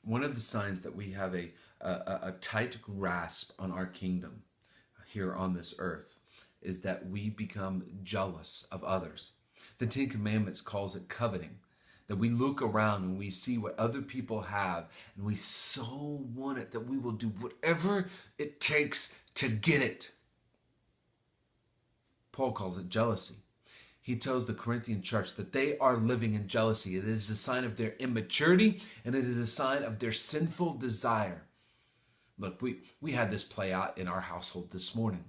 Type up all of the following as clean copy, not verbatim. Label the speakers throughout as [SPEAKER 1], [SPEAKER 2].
[SPEAKER 1] one of the signs that we have a tight grasp on our kingdom here on this earth is that we become jealous of others. The Ten Commandments calls it coveting, that we look around and we see what other people have and we so want it that we will do whatever it takes to get it. Paul calls it jealousy. He tells the Corinthian church that they are living in jealousy. It is a sign of their immaturity and it is a sign of their sinful desire. Look, we had this play out in our household this morning.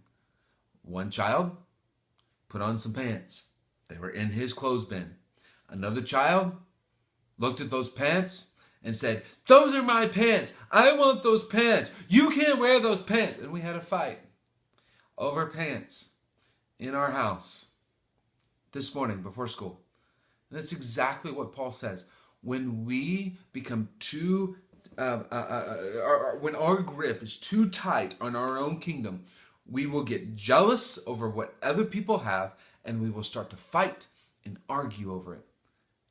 [SPEAKER 1] One child put on some pants. They were in his clothes bin. Another child looked at those pants and said, "Those are my pants. I want those pants. You can't wear those pants." And we had a fight over pants in our house this morning before school. And that's exactly what Paul says. When we become too, when our grip is too tight on our own kingdom, we will get jealous over what other people have, and we will start to fight and argue over it.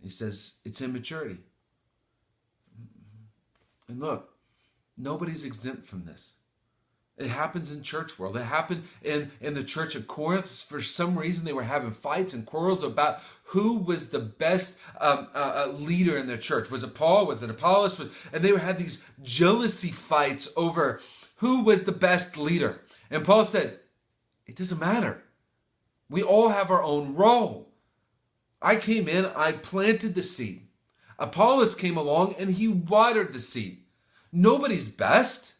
[SPEAKER 1] He says it's immaturity. And look, nobody's exempt from this. It happens in church world. It happened in the church of Corinth. For some reason, they were having fights and quarrels about who was the best leader in their church. Was it Paul? Was it Apollos? And they had these jealousy fights over who was the best leader. And Paul said, it doesn't matter. We all have our own role. I came in, I planted the seed. Apollos came along and he watered the seed. Nobody's best.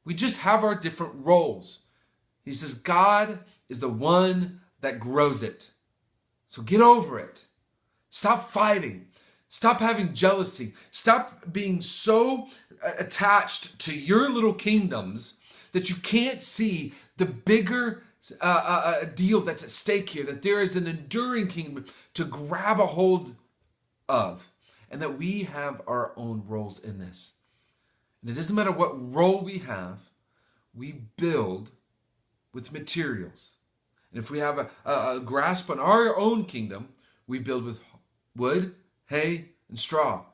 [SPEAKER 1] We just have our different roles. He says, God is the one that grows it. So get over it. Stop fighting. Stop having jealousy. Stop being so attached to your little kingdoms that you can't see the bigger deal that's at stake here, that there is an enduring kingdom to grab a hold of, and that we have our own roles in this. And it doesn't matter what role we have, we build with materials. And if we have a grasp on our own kingdom, we build with wood, hay, and straw.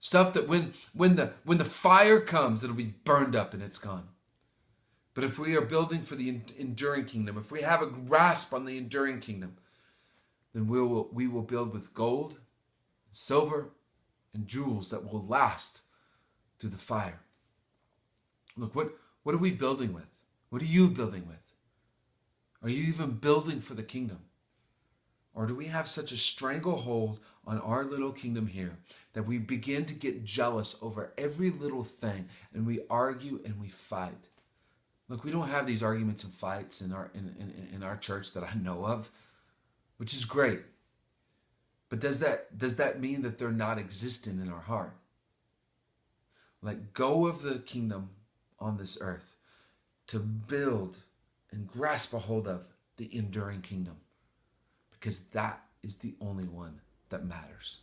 [SPEAKER 1] Stuff that when the fire comes, it'll be burned up and it's gone. But if we are building for the enduring kingdom, if we have a grasp on the enduring kingdom, then we will build with gold, silver, and jewels that will last through the fire. Look, what are we building with? What are you building with? Are you even building for the kingdom? Or do we have such a stranglehold on our little kingdom here that we begin to get jealous over every little thing and we argue and we fight? Look, we don't have these arguments and fights in our church that I know of, which is great. But does that mean that they're not existent in our heart? Let go of the kingdom on this earth to build and grasp a hold of the enduring kingdom, because that is the only one that matters.